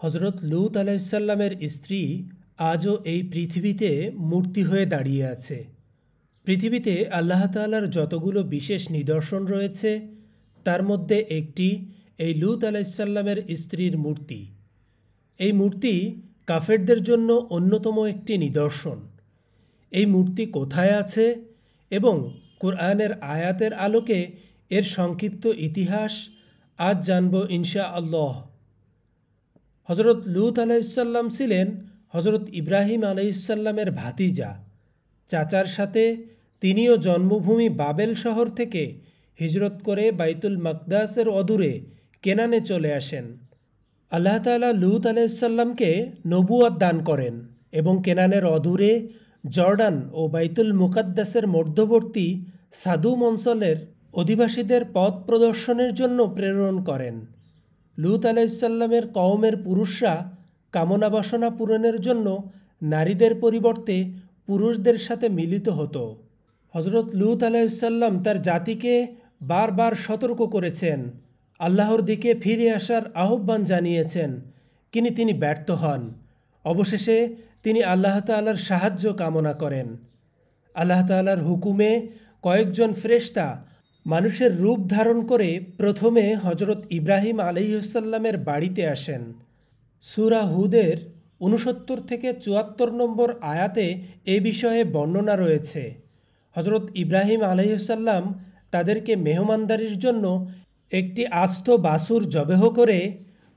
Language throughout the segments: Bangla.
হজরত লূত আলাইসাল্লামের স্ত্রী আজও এই পৃথিবীতে মূর্তি হয়ে দাঁড়িয়ে আছে। পৃথিবীতে আল্লাহ তাআলার যতগুলো বিশেষ নিদর্শন রয়েছে তার মধ্যে একটি এই লূত আলাইসাল্লামের স্ত্রীর মূর্তি। এই মূর্তি কাফেরদের জন্য অন্যতম একটি নিদর্শন। এই মূর্তি কোথায় আছে এবং কুরআনের আয়াতের আলোকে এর সংক্ষিপ্ত ইতিহাস আজ জানব ইনশাআল্লাহ। হজরত লূত আলাইসাল্লাম ছিলেন হজরত ইব্রাহিম আলাইসাল্লামের ভাতিজা। চাচার সাথে তিনিও জন্মভূমি বাবেল শহর থেকে হিজরত করে বাইতুল মাকদাসের অদূরে কেনানে চলে আসেন। আল্লাহ তাআলা লূত আলাইসাল্লামকে নবুয়ত দান করেন এবং কেনানের অদূরে জর্ডান ও বাইতুল মুকাদ্দাসের মধ্যবর্তী সাদুম অঞ্চলের অধিবাসীদের পথ প্রদর্শনের জন্য প্রেরণ করেন। লূত আলাইসাল্লামের কওমের পুরুষরা কামনা বাসনা পূরণের জন্য নারীদের পরিবর্তে পুরুষদের সাথে মিলিত হতো। হজরত লূত আলাইসাল্লাম তার জাতিকে বারবার সতর্ক করেছেন, আল্লাহর দিকে ফিরে আসার আহ্বান জানিয়েছেন, কিন্তু তিনি ব্যর্থ হন। অবশেষে তিনি আল্লাহ তাআলার সাহায্য কামনা করেন। আল্লাহ তাআলার হুকুমে কয়েকজন ফেরেশতা মানুষের রূপ ধারণ করে প্রথমে হজরত ইব্রাহিম আলাইহিসসালামের বাড়িতে আসেন। সূরা হুদের ৬৯ থেকে ৭৪ নম্বর আয়াতে এ বিষয়ে বর্ণনা রয়েছে। হজরত ইব্রাহিম আলাইহিসসালাম তাদেরকে মেহমানদারির জন্য একটি আস্ত বাছুর জবেহ করে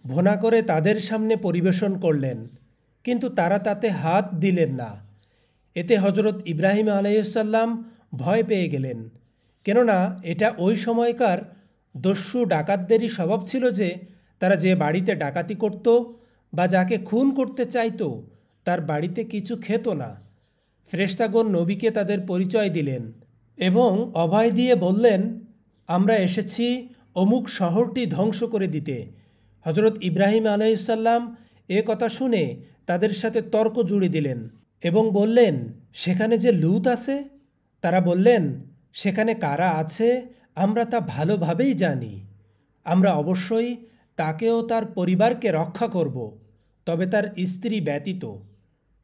ভোনা করে তাদের সামনে পরিবেশন করলেন, কিন্তু তারা তাতে হাত দিলেন না। এতে হজরত ইব্রাহিম আলাইহিসসালাম ভয় পেয়ে গেলেন, কেননা এটা ওই সময়কার দস্যু ডাকাতদেরই স্বভাব ছিল যে তারা যে বাড়িতে ডাকাতি করত বা যাকে খুন করতে চাইতো তার বাড়িতে কিছু খেত না। ফেরেশতাগণ নবীকে তাদের পরিচয় দিলেন এবং অভয় দিয়ে বললেন, আমরা এসেছি অমুক শহরটি ধ্বংস করে দিতে। হজরত ইব্রাহিম আলাইহিসসালাম এ কথা শুনে তাদের সাথে তর্ক জুড়ে দিলেন এবং বললেন, সেখানে যে লূত আছে। তারা বললেন, সেখানে কারা আছে আমরা তা ভালোভাবেই জানি। আমরা অবশ্যই তাকেও তার পরিবারকে রক্ষা করব, তবে তার স্ত্রী ব্যতীত।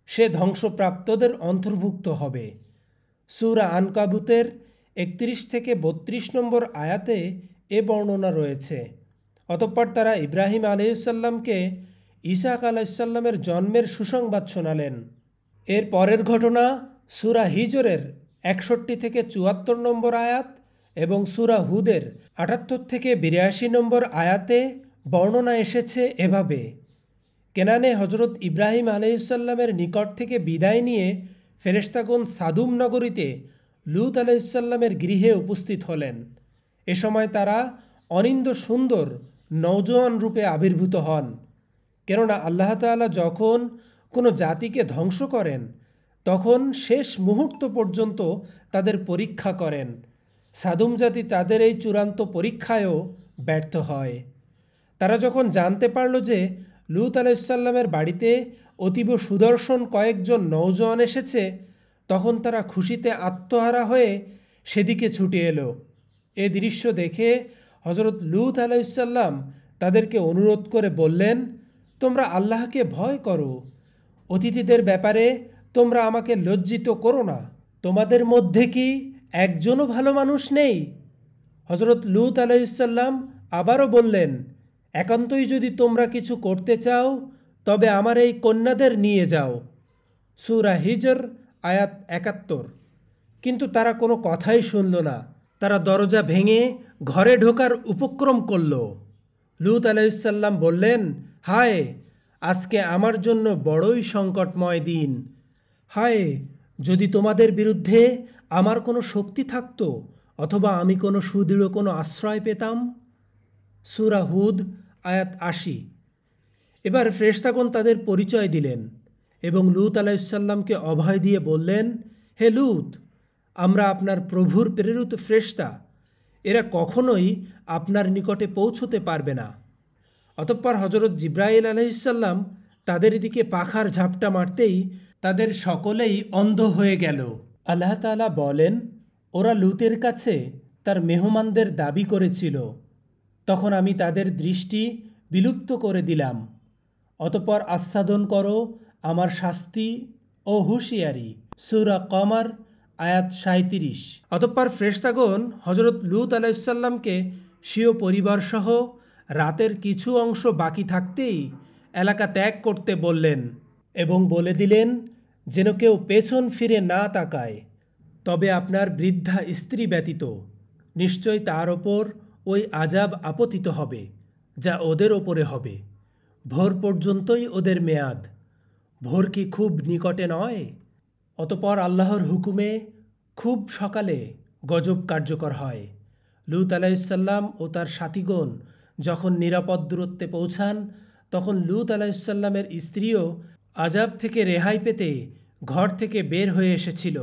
সে ধ্বংসপ্রাপ্তদের অন্তর্ভুক্ত হবে। সূরা আনকাবুতের ৩১ থেকে ৩২ নম্বর আয়াতে এ বর্ণনা রয়েছে। অতঃপর তারা ইব্রাহিম আলাইহিসসালামকে ইসহাক আলাইহিসসালামের জন্মের সুসংবাদ শোনালেন। এর পরের ঘটনা সূরা হিজরের ৬১ থেকে ৭৪ নম্বর আয়াত এবং সূরা হুদের ৭৮ থেকে ৮২ নম্বর আয়াতে বর্ণনা এসেছে এভাবে। কেনানে হজরত ইব্রাহিম আলাইহিসসালামের নিকট থেকে বিদায় নিয়ে ফেরেশতাগণ সাদুম নগরীতে লূত আলাইহিসসালামের গৃহে উপস্থিত হলেন। এ সময় তারা অনিন্দ সুন্দর নওজোয়ান রূপে আবির্ভূত হন, কেননা আল্লাহ তাআলা যখন কোনো জাতিকে ধ্বংস করেন তখন শেষ মুহূর্ত পর্যন্ত তাদের পরীক্ষা করেন। সাদুম জাতি তাদের এই চূড়ান্ত পরীক্ষায়ও ব্যর্থ হয়। তারা যখন জানতে পারল যে লূত আলাইহিসসালামের বাড়িতে অতীব সুদর্শন কয়েকজন নওজোয়ান এসেছে, তখন তারা খুশিতে আত্মহারা হয়ে সেদিকে ছুটে এলো। এ দৃশ্য দেখে হজরত লূত আলাইহিসসালাম তাদেরকে অনুরোধ করে বললেন, তোমরা আল্লাহকে ভয় করো। অতিথিদের ব্যাপারে তোমরা আমাকে লজ্জিত করো না। তোমাদের মধ্যে কি একজনও ভালো মানুষ নেই? হজরত লূত আলাইহিসসালাম আবারও বললেন, একান্তই যদি তোমরা কিছু করতে চাও তবে আমার এই কন্যাদের নিয়ে যাও। সূরা হিজর আয়াত ৭১। কিন্তু তারা কোনো কথাই শুনল না। তারা দরজা ভেঙে ঘরে ঢোকার উপক্রম করল। লূত আলাইহিসসালাম বললেন, হায়, আজকে আমার জন্য বড়ই সংকটময় দিন। হায়, যদি তোমাদের বিরুদ্ধে আমার কোনো শক্তি থাকতো অথবা আমি কোনো সুদৃঢ় কোনো আশ্রয় পেতাম। সূরা হুদ আয়াত ৮০। এবার ফেরেশতাগণ তাদের পরিচয় দিলেন এবং লূত আলাইহিসসালামকে অভয় দিয়ে বললেন, হে লূত, আমরা আপনার প্রভুর প্রেরিত ফেরেশতা। এরা কখনোই আপনার নিকটে পৌঁছতে পারবে না। অতঃপর হজরত জিবরাইল আলাইহিসসালাম তাদের দিকে পাখার ঝাপটা মারতেই তাদের সকলেই অন্ধ হয়ে গেল। আল্লাহ তাআলা বলেন, ওরা লূতের কাছে তার মেহমানদের দাবি করেছিল, তখন আমি তাদের দৃষ্টি বিলুপ্ত করে দিলাম। অতঃপর আচ্ছাদন করো আমার শাস্তি ও হুঁশিয়ারি। সূরা কমার আয়াত ৩৭। অতঃপর ফেরেশতাগণ হযরত লূত আলাইহিসসালামকে স্বীয় পরিবারসহ রাতের কিছু অংশ বাকি থাকতেই এলাকা ত্যাগ করতে বললেন এবং বলে দিলেন যেন কেউ পেছন ফিরে না তাকায়, তবে আপনার বৃদ্ধা স্ত্রী ব্যতীত। নিশ্চয় তার ওপর ওই আযাব আপতিত হবে যা ওদের ওপরে হবে। ভোর পর্যন্তই ওদের মেয়াদ। ভোর কি খুব নিকটে নয়? অতঃপর আল্লাহর হুকুমে খুব সকালে গজব কার্যকর হয়। লূত আলাইহিসসালাম ও তার সাথীগণ যখন নিরাপদ দূরত্বে পৌঁছান, তখন লূত আলাইহিসসালামের স্ত্রীও আযাব থেকে রেহাই পেতে ঘর থেকে বের হয়ে এসেছিল।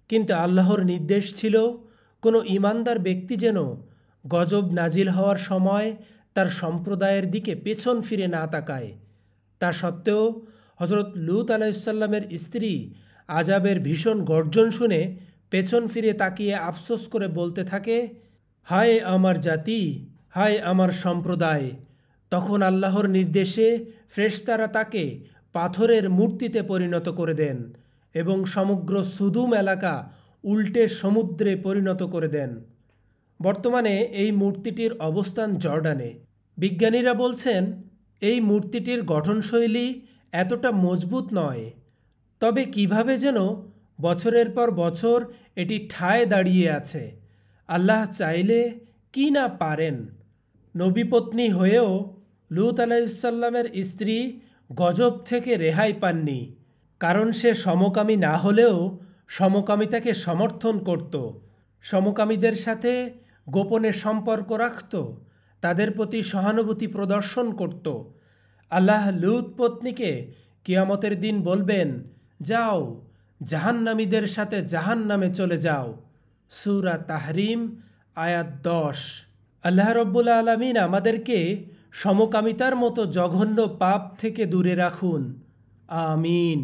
কিন্তু আল্লাহর নির্দেশ ছিল কোনো ঈমানদার ব্যক্তি যেন গজব নাজিল হওয়ার সময় তার সম্প্রদায়ের দিকে পেছন ফিরে না তাকায়। তা সত্ত্বেও হযরত লূত আলাইহিসসালামের স্ত্রী আযাবের ভীষণ গর্জন শুনে পেছন ফিরে তাকিয়ে আফসোস করে বলতে থাকে, হায় আমার জাতি, হায় আমার সম্প্রদায়। তখন আল্লাহর নির্দেশে ফেরেশতারা তাকে পাথরের মূর্তিতে পরিণত করে দেন এবং সমগ্র সুদুম এলাকা উল্টে সমুদ্রে পরিণত করে দেন। বর্তমানে এই মূর্তিটির অবস্থান জর্ডানে। বিজ্ঞানীরা বলছেন এই মূর্তিটির গঠনশৈলী এতটা মজবুত নয়, তবে কিভাবে যেন বছরের পর বছর এটি ঠায় দাঁড়িয়ে আছে। আল্লাহ চাইলে কি না পারেন। নবীপত্নী হয়েও লূত আলাইহিসসালামের স্ত্রী গজব থেকে রেহাই পাননি, কারণ সে সমকামী না হলেও সমকামিতাকে সমর্থন করত, সমকামীদের সাথে গোপনে সম্পর্ক রাখত, তাদের প্রতি সহানুভূতি প্রদর্শন করত। আল্লাহ লূত পত্নীকে কিয়ামতের দিন বলবেন, যাও জাহান্নামীদের সাথে জাহান্নামে চলে যাও। সূরা তাহরিম আয়াত 10। আল্লাহ রব্বুল আলামিন আমাদেরকে সমকামিতার মতো জঘন্য পাপ থেকে দূরে রাখুন। আমিন।